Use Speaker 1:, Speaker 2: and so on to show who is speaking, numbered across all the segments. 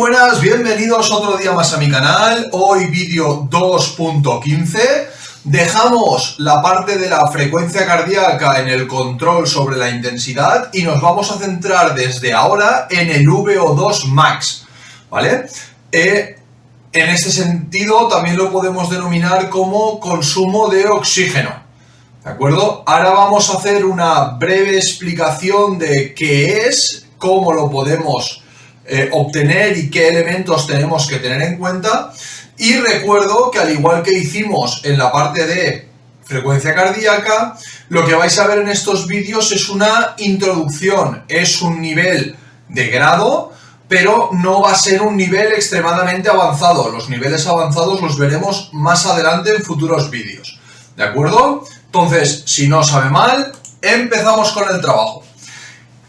Speaker 1: buenas, bienvenidos otro día más a mi canal. Hoy vídeo 2.15. Dejamos la parte de la frecuencia cardíaca en el control sobre la intensidad y nos vamos a centrar desde ahora en el VO2 max, ¿vale? En este sentido también lo podemos denominar como consumo de oxígeno, ¿de acuerdo? Ahora vamos a hacer una breve explicación de qué es, cómo lo podemos obtener y qué elementos tenemos que tener en cuenta. Y recuerdo que al igual que hicimos en la parte de frecuencia cardíaca, lo que vais a ver en estos vídeos es una introducción, es un nivel de grado, pero no va a ser un nivel extremadamente avanzado. Los niveles avanzados los veremos más adelante en futuros vídeos, ¿de acuerdo? Entonces, si no sabe mal, empezamos con el trabajo.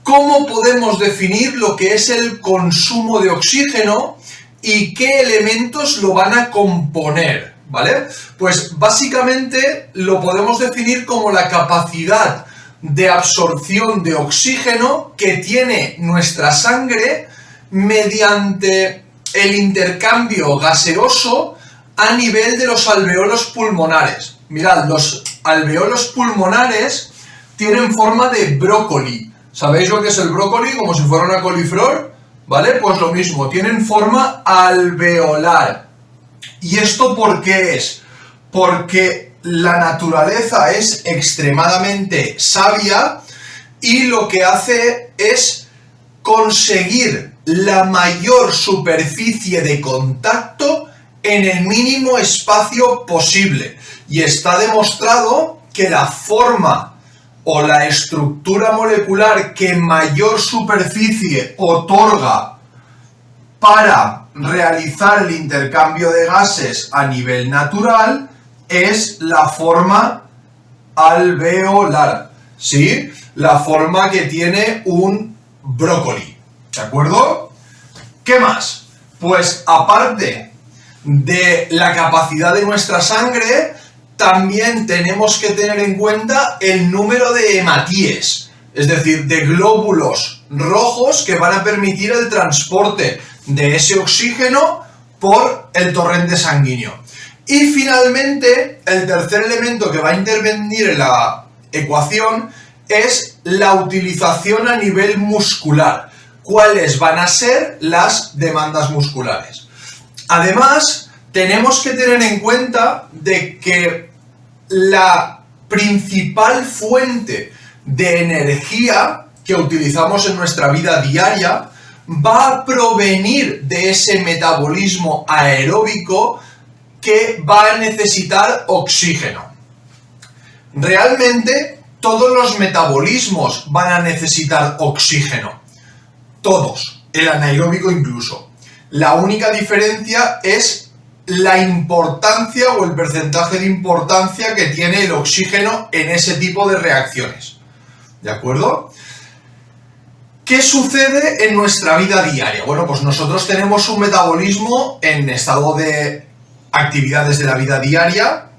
Speaker 1: ¿Cómo podemos definir lo que es el consumo de oxígeno y qué elementos lo van a componer, ¿vale? Pues básicamente lo podemos definir como la capacidad de absorción de oxígeno que tiene nuestra sangre mediante el intercambio gaseoso a nivel de los alveolos pulmonares. Mirad, los alveolos pulmonares tienen forma de brócoli. ¿Sabéis lo que es el brócoli? Como si fuera una coliflor, ¿vale? Pues lo mismo, tienen forma alveolar. ¿Y esto por qué es? Porque la naturaleza es extremadamente sabia y lo que hace es conseguir la mayor superficie de contacto en el mínimo espacio posible. Y está demostrado que la forma o la estructura molecular que mayor superficie otorga para realizar el intercambio de gases a nivel natural es la forma alveolar, ¿sí? La forma que tiene un brócoli, ¿de acuerdo? ¿Qué más? Pues aparte de la capacidad de nuestra sangre, también tenemos que tener en cuenta el número de hematíes, es decir, de glóbulos rojos que van a permitir el transporte de ese oxígeno por el torrente sanguíneo. Y finalmente, el tercer elemento que va a intervenir en la ecuación es la utilización a nivel muscular. ¿Cuáles van a ser las demandas musculares? Además, tenemos que tener en cuenta de que la principal fuente de energía que utilizamos en nuestra vida diaria va a provenir de ese metabolismo aeróbico que va a necesitar oxígeno. Realmente, todos los metabolismos van a necesitar oxígeno. Todos, el anaeróbico incluso. La única diferencia es la importancia o el porcentaje de importancia que tiene el oxígeno en ese tipo de reacciones, ¿de acuerdo? ¿Qué sucede en nuestra vida diaria? Bueno, pues nosotros tenemos un metabolismo en estado de actividades de la vida diaria,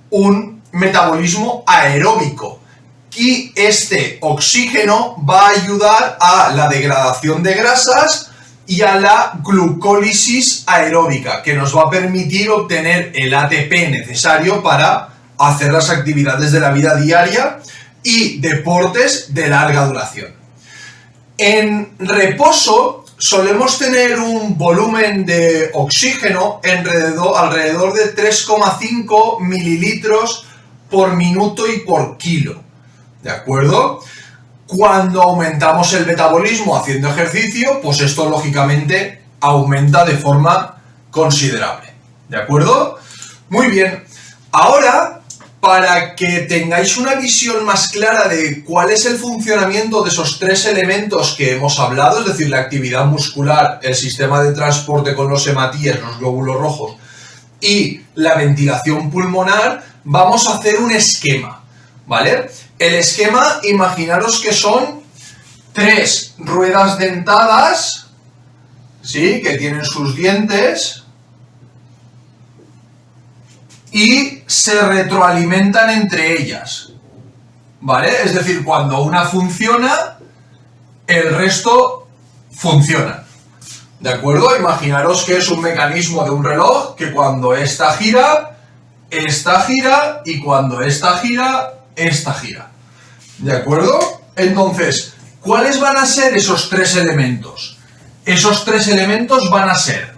Speaker 1: un metabolismo aeróbico, y este oxígeno va a ayudar a la degradación de grasas y a la glucólisis aeróbica, que nos va a permitir obtener el ATP necesario para hacer las actividades de la vida diaria y deportes de larga duración. En reposo solemos tener un volumen de oxígeno alrededor de 3,5 mililitros por minuto y por kilo, ¿de acuerdo? Cuando aumentamos el metabolismo haciendo ejercicio, pues esto lógicamente aumenta de forma considerable, ¿de acuerdo? Muy bien, ahora para que tengáis una visión más clara de cuál es el funcionamiento de esos tres elementos que hemos hablado, es decir, la actividad muscular, el sistema de transporte con los hematíes, los glóbulos rojos y la ventilación pulmonar, vamos a hacer un esquema, ¿vale? El esquema, imaginaros que son 3 ruedas dentadas, ¿sí? Que tienen sus dientes y se retroalimentan entre ellas, ¿vale? Es decir, cuando una funciona, el resto funcionan, ¿De acuerdo? Imaginaros que es un mecanismo de un reloj que cuando esta gira y cuando esta gira. ¿De acuerdo? Entonces, ¿cuáles van a ser esos tres elementos? Esos tres elementos van a ser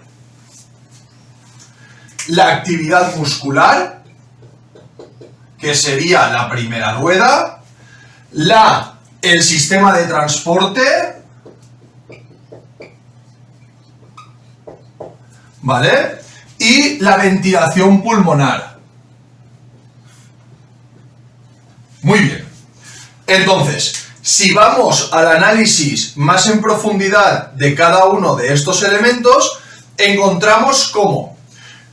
Speaker 1: la actividad muscular, que sería la primera rueda, el sistema de transporte, ¿vale? Y la ventilación pulmonar. Muy bien. Entonces, si vamos al análisis más en profundidad de cada uno de estos elementos, encontramos cómo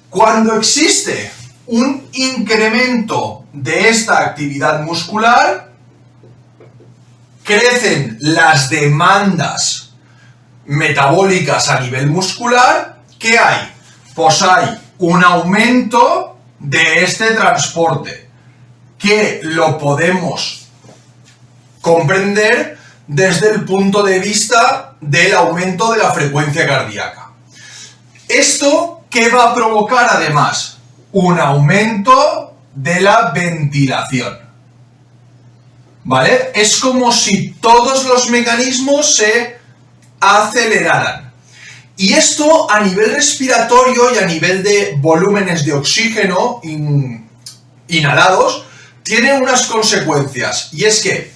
Speaker 1: cuando existe un incremento de esta actividad muscular, crecen las demandas metabólicas a nivel muscular. ¿Qué hay? Pues hay un aumento de este transporte, que lo podemos comprender desde el punto de vista del aumento de la frecuencia cardíaca. ¿Esto qué va a provocar además? Un aumento de la ventilación. ¿Vale? Es como si todos los mecanismos se aceleraran. Y esto a nivel respiratorio y a nivel de volúmenes de oxígeno inhalados tiene unas consecuencias. Y es que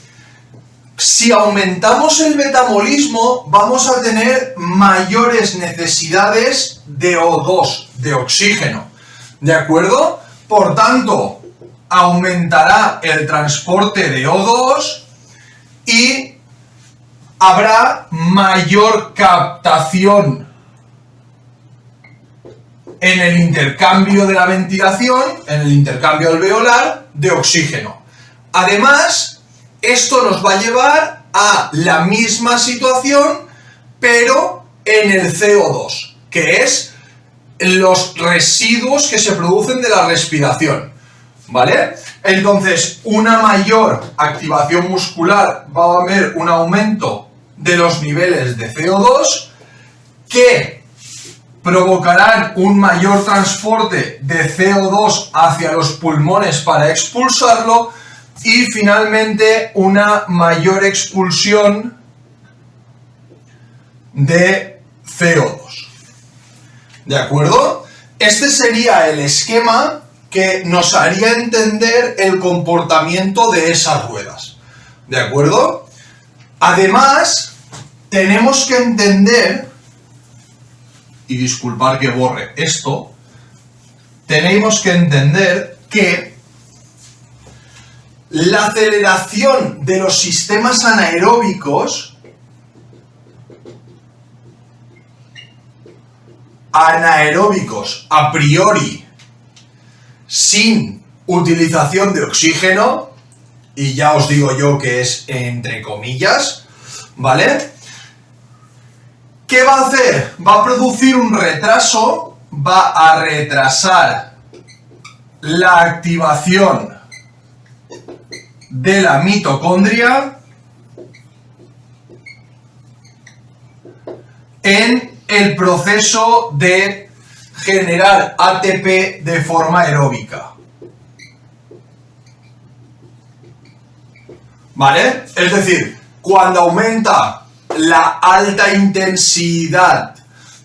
Speaker 1: si aumentamos el metabolismo vamos a tener mayores necesidades de O2, de oxígeno. ¿De acuerdo? Por tanto, aumentará el transporte de O2 y habrá mayor captación en el intercambio de la ventilación, en el intercambio alveolar de oxígeno. Además, esto nos va a llevar a la misma situación, pero en el CO2, que es los residuos que se producen de la respiración, ¿vale? Entonces, una mayor activación muscular va a haber un aumento de los niveles de CO2 que provocarán un mayor transporte de CO2 hacia los pulmones para expulsarlo y finalmente una mayor expulsión de CO2. ¿De acuerdo? Este sería el esquema que nos haría entender el comportamiento de esas ruedas. ¿De acuerdo? Además, tenemos que entender, y disculpar que borre esto, tenemos que entender que la aceleración de los sistemas anaeróbicos a priori sin utilización de oxígeno, y ya os digo yo que es entre comillas, ¿vale? ¿Qué va a hacer? Va a producir un retraso, va a retrasar la activación de la mitocondria en el proceso de generar ATP de forma aeróbica. ¿Vale? Es decir, cuando aumenta la alta intensidad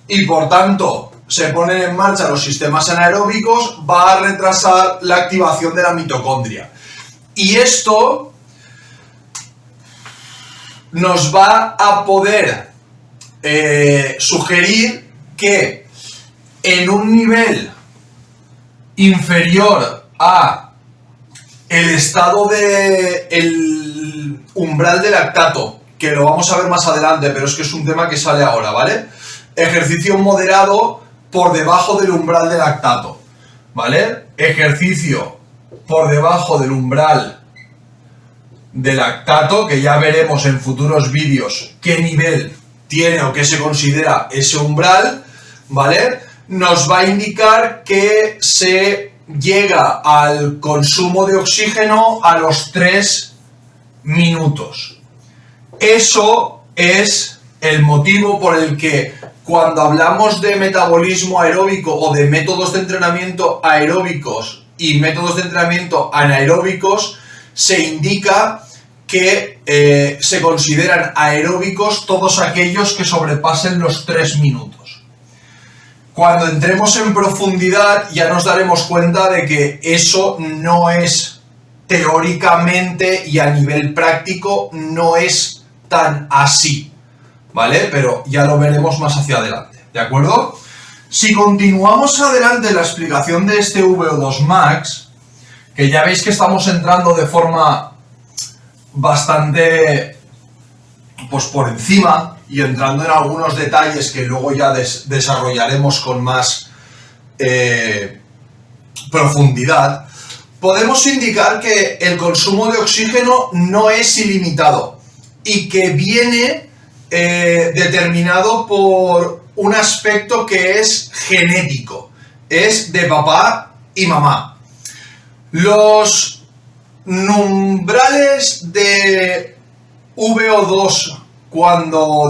Speaker 1: y por tanto se ponen en marcha los sistemas anaeróbicos, va a retrasar la activación de la mitocondria. Y esto nos va a poder sugerir que en un nivel inferior a el estado de el umbral de lactato, que lo vamos a ver más adelante, pero es que es un tema que sale ahora, ¿vale? Ejercicio moderado por debajo del umbral de lactato, ¿vale? Ejercicio por debajo del umbral de lactato, que ya veremos en futuros vídeos qué nivel tiene o qué se considera ese umbral, ¿vale? Nos va a indicar que se llega al consumo de oxígeno a los 3 minutos. Eso es el motivo por el que cuando hablamos de metabolismo aeróbico o de métodos de entrenamiento aeróbicos y métodos de entrenamiento anaeróbicos, se indica que se consideran aeróbicos todos aquellos que sobrepasen los 3 minutos. Cuando entremos en profundidad ya nos daremos cuenta de que eso no es teóricamente y a nivel práctico no es tan así, ¿vale? Pero ya lo veremos más hacia adelante, ¿de acuerdo? Si continuamos adelante en la explicación de este VO2 Max, que ya veis que estamos entrando de forma bastante pues por encima y entrando en algunos detalles que luego ya desarrollaremos con más profundidad, podemos indicar que el consumo de oxígeno no es ilimitado y que viene determinado por un aspecto que es genético, es de papá y mamá. Los umbrales de VO2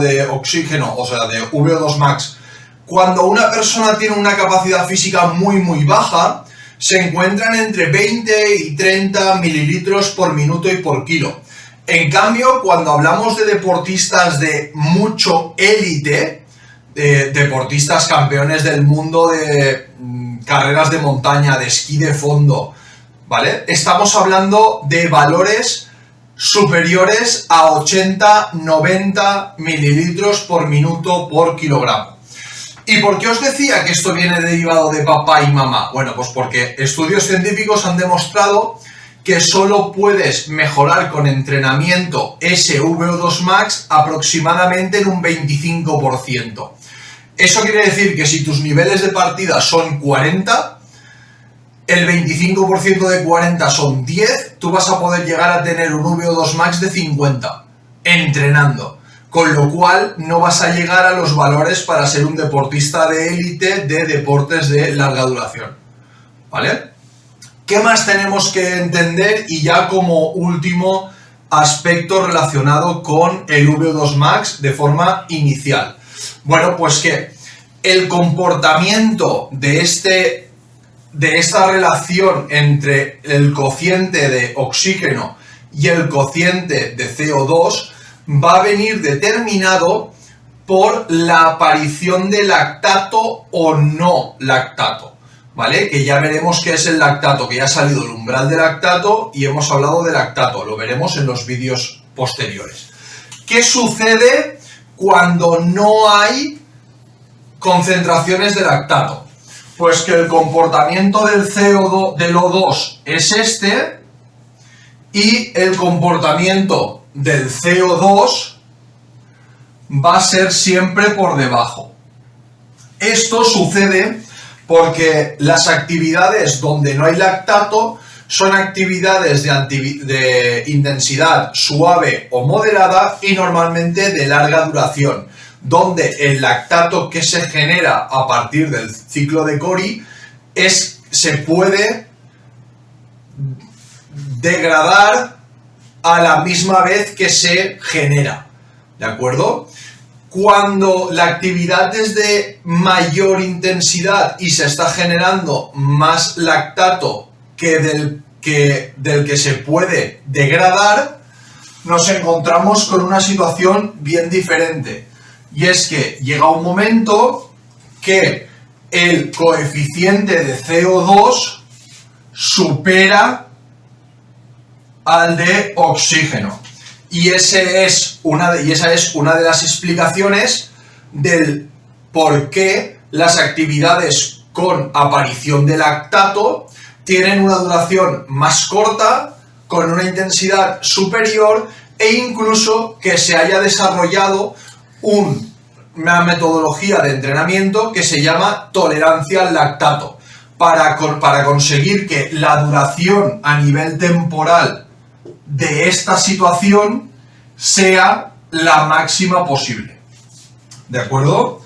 Speaker 1: de oxígeno, o sea, de VO2 max, cuando una persona tiene una capacidad física muy baja, se encuentran entre 20 y 30 mililitros por minuto y por kilo. En cambio, cuando hablamos de deportistas de mucho élite, deportistas campeones del mundo de carreras de montaña, de esquí de fondo, ¿vale? Estamos hablando de valores superiores a 80-90 mililitros por minuto por kilogramo. ¿Y por qué os decía que esto viene derivado de papá y mamá? Bueno, pues porque estudios científicos han demostrado que solo puedes mejorar con entrenamiento ese VO2 max aproximadamente en un 25%. Eso quiere decir que si tus niveles de partida son 40, el 25% de 40 son 10, tú vas a poder llegar a tener un VO2 max de 50 entrenando, con lo cual no vas a llegar a los valores para ser un deportista de élite de deportes de larga duración, ¿vale? ¿Qué más tenemos que entender? Y ya como último aspecto relacionado con el VO2 max de forma inicial. Bueno, pues que el comportamiento de esta relación entre el cociente de oxígeno y el cociente de CO2 va a venir determinado por la aparición de lactato o no lactato, ¿vale? Que ya veremos qué es el lactato, que ya ha salido el umbral de lactato y hemos hablado de lactato, lo veremos en los vídeos posteriores. ¿Qué sucede cuando no hay concentraciones de lactato? Pues que el comportamiento del CO2, del O2 es este, y el comportamiento del CO2 va a ser siempre por debajo. Esto sucede porque las actividades donde no hay lactato son actividades de intensidad suave o moderada y normalmente de larga duración, donde el lactato que se genera a partir del ciclo de Cori se puede degradar a la misma vez que se genera, ¿de acuerdo? Cuando la actividad es de mayor intensidad y se está generando más lactato del que se puede degradar, nos encontramos con una situación bien diferente. Y es que llega un momento que el coeficiente de CO2 supera al de oxígeno. Y esa es una de las explicaciones del por qué las actividades con aparición de lactato tienen una duración más corta, con una intensidad superior e incluso que se haya desarrollado una metodología de entrenamiento que se llama tolerancia al lactato, para conseguir que la duración a nivel temporal de esta situación sea la máxima posible. ¿De acuerdo?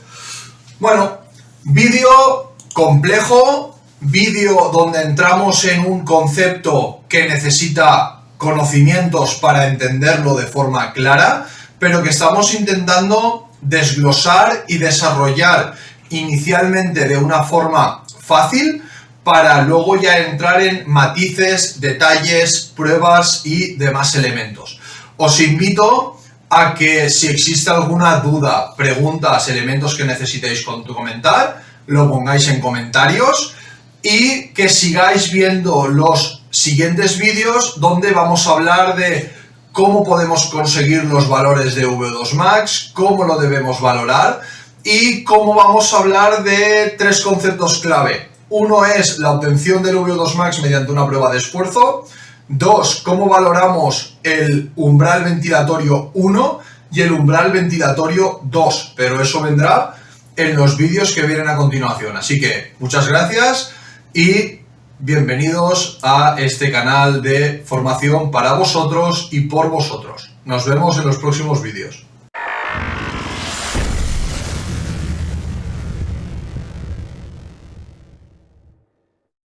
Speaker 1: Bueno, vídeo complejo, vídeo donde entramos en un concepto que necesita conocimientos para entenderlo de forma clara, pero que estamos intentando desglosar y desarrollar inicialmente de una forma fácil para luego ya entrar en matices, detalles, pruebas y demás elementos. Os invito a que si existe alguna duda, preguntas, elementos que necesitéis comentar, lo pongáis en comentarios y que sigáis viendo los siguientes vídeos donde vamos a hablar de cómo podemos conseguir los valores de V2 Max, cómo lo debemos valorar y cómo vamos a hablar de 3 conceptos clave. Uno es la obtención del V2 Max mediante una prueba de esfuerzo. 2, cómo valoramos el umbral ventilatorio 1 y el umbral ventilatorio 2, pero eso vendrá en los vídeos que vienen a continuación. Así que muchas gracias y bienvenidos a este canal de formación para vosotros y por vosotros. Nos vemos en los próximos vídeos.